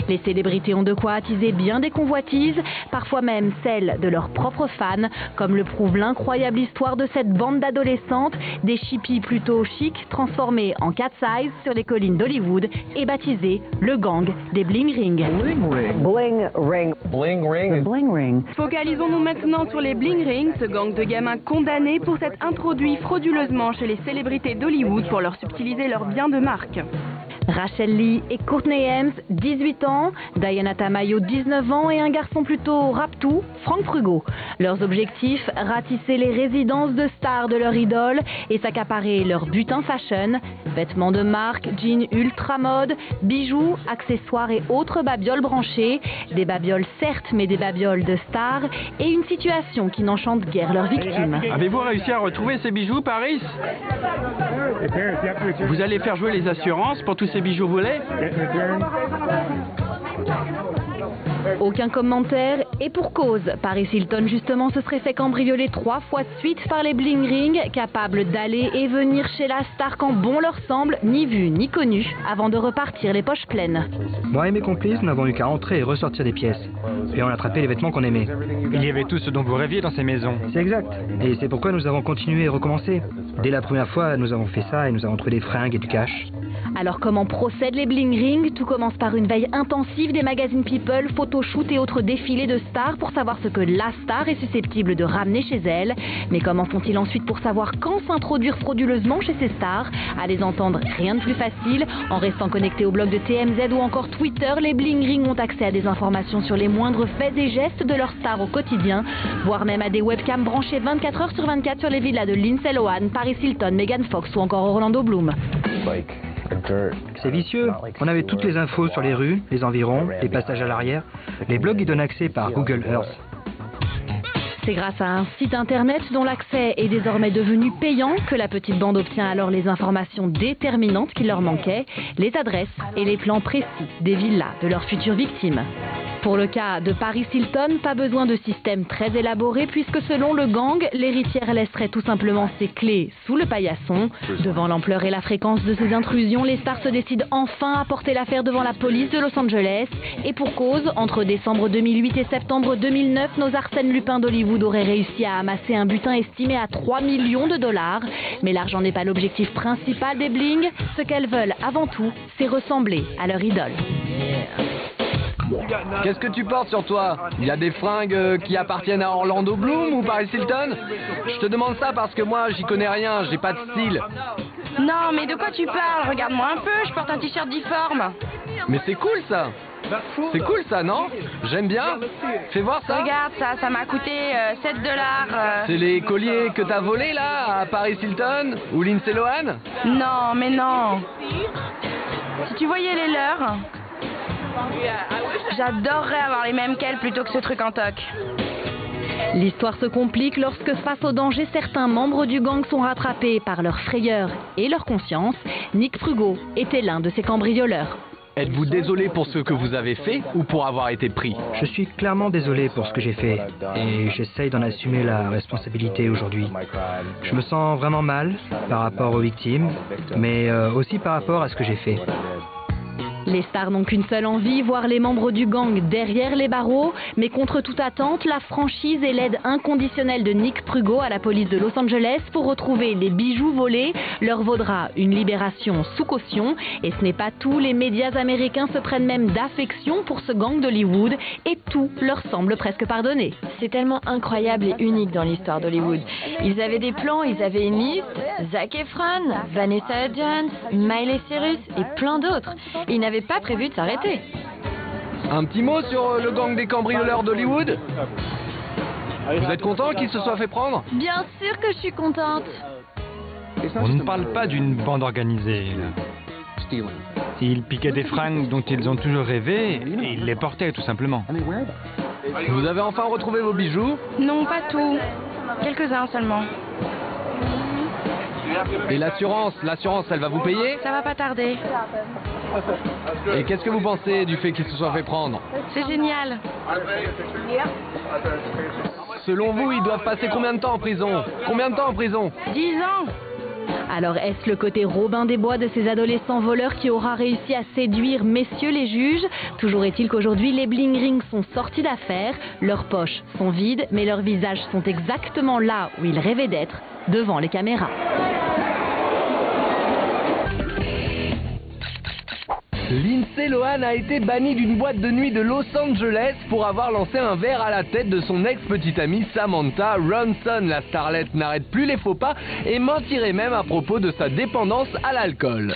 Les célébrités ont de quoi attiser bien des convoitises, parfois même celles de leurs propres fans, comme le prouve l'incroyable histoire de cette bande d'adolescentes, des chippies plutôt chics transformés en cat size sur les collines d'Hollywood et baptisés le gang des Bling Ring. Bling Ring. Bling Ring. Bling Ring. Focalisons-nous maintenant sur les Bling Ring, ce gang de gamins condamnés pour s'être introduits frauduleusement chez les célébrités d'Hollywood pour leur subtiliser leurs biens de marque. Rachel Lee et Courtney Ames, 18 ans, Diana Tamayo, 19 ans et un garçon plutôt raptou, Franck Prugo. Leurs objectifs, ratisser les résidences de stars de leur idole et s'accaparer leur butin fashion, vêtements de marque, jeans ultra mode, bijoux, accessoires et autres babioles branchées, des babioles certes mais des babioles de stars et une situation qui n'enchante guère leurs victimes. Avez-vous réussi à retrouver ces bijoux, Paris? Vous allez faire jouer les assurances pour tous ces bijoux volés? Aucun commentaire et pour cause. Paris Hilton justement se serait fait cambrioler 3 fois de suite par les Bling Ring, capables d'aller et venir chez la star quand bon leur semble, ni vu ni connu, avant de repartir les poches pleines. Moi et mes complices n'avons eu qu'à entrer et ressortir des pièces. Et on a attrapé les vêtements qu'on aimait. Il y avait tout ce dont vous rêviez dans ces maisons. C'est exact. Et c'est pourquoi nous avons continué et recommencé. Dès la première fois, nous avons fait ça et nous avons trouvé des fringues et du cash. Alors comment procèdent les Bling Ring? Tout commence par une veille intensive des magazines People, photoshoots et autres défilés de stars pour savoir ce que la star est susceptible de ramener chez elle. Mais comment font-ils ensuite pour savoir quand s'introduire frauduleusement chez ces stars? À les entendre, rien de plus facile. En restant connectés au blog de TMZ ou encore Twitter, les Bling Ring ont accès à des informations sur les moindres faits et gestes de leurs stars au quotidien, voire même à des webcams branchées 24 heures sur 24 sur les villas de Lindsay Lohan, Paris Hilton, Megan Fox ou encore Orlando Bloom. C'est vicieux. On avait toutes les infos sur les rues, les environs, les passages à l'arrière. Les blogs y donnent accès par Google Earth. C'est grâce à un site internet dont l'accès est désormais devenu payant que la petite bande obtient alors les informations déterminantes qui leur manquaient, les adresses et les plans précis des villas de leurs futures victimes. Pour le cas de Paris Hilton, pas besoin de système très élaboré puisque selon le gang, l'héritière laisserait tout simplement ses clés sous le paillasson. Devant l'ampleur et la fréquence de ces intrusions, les stars se décident enfin à porter l'affaire devant la police de Los Angeles. Et pour cause, entre décembre 2008 et septembre 2009, nos Arsène Lupin d'Hollywood auraient réussi à amasser un butin estimé à 3 millions de dollars. Mais l'argent n'est pas l'objectif principal des Bling. Ce qu'elles veulent avant tout, c'est ressembler à leur idole. Qu'est-ce que tu portes sur toi? Il y a des fringues qui appartiennent à Orlando Bloom ou Paris Hilton? Je te demande ça parce que moi j'y connais rien, j'ai pas de style. Non, mais de quoi tu parles? Regarde-moi un peu, je porte un t-shirt difforme. Mais c'est cool ça. C'est cool ça, non? J'aime bien. Fais voir ça. Regarde ça m'a coûté 7 $. C'est les colliers que t'as volés là à Paris Hilton ou Lindsay Lohan? Non, mais non. Si tu voyais les leurs, j'adorerais avoir les mêmes qu'elles plutôt que ce truc en toc. L'histoire se complique lorsque, face au danger, certains membres du gang sont rattrapés par leur frayeur et leur conscience. Nick Prugo était l'un de ces cambrioleurs. Êtes-vous désolé pour ce que vous avez fait ou pour avoir été pris? Je suis clairement désolé pour ce que j'ai fait et j'essaye d'en assumer la responsabilité aujourd'hui. Je me sens vraiment mal par rapport aux victimes, mais aussi par rapport à ce que j'ai fait. Les stars n'ont qu'une seule envie, voir les membres du gang derrière les barreaux. Mais contre toute attente, la franchise et l'aide inconditionnelle de Nick Prugo à la police de Los Angeles pour retrouver les bijoux volés leur vaudra une libération sous caution. Et ce n'est pas tout, les médias américains se prennent même d'affection pour ce gang d'Hollywood et tout leur semble presque pardonné. C'est tellement incroyable et unique dans l'histoire d'Hollywood. Ils avaient des plans, ils avaient une liste, Zac Efron, Vanessa Hudgens, Miley Cyrus et plein d'autres. Ils n'avaient pas prévu de s'arrêter. Un petit mot sur le gang des cambrioleurs d'Hollywood? Vous êtes content qu'ils se soient fait prendre? Bien sûr que je suis contente. On ne parle pas d'une bande organisée, là. Ils piquaient des fringues dont ils ont toujours rêvé et ils les portaient tout simplement. Vous avez enfin retrouvé vos bijoux? Non, pas tout. Quelques-uns seulement. Et l'assurance, elle va vous payer? Ça va pas tarder. Et qu'est-ce que vous pensez du fait qu'ils se soient fait prendre? C'est génial. Selon vous, ils doivent passer combien de temps en prison? Combien de temps en prison? 10 ans. Alors est-ce le côté Robin des Bois de ces adolescents voleurs qui aura réussi à séduire messieurs les juges? Toujours est-il qu'aujourd'hui les bling rings sont sortis d'affaires, leurs poches sont vides, mais leurs visages sont exactement là où ils rêvaient d'être, devant les caméras. Lindsay Lohan a été bannie d'une boîte de nuit de Los Angeles pour avoir lancé un verre à la tête de son ex-petite amie Samantha Ronson. La starlette n'arrête plus les faux pas et mentirait même à propos de sa dépendance à l'alcool.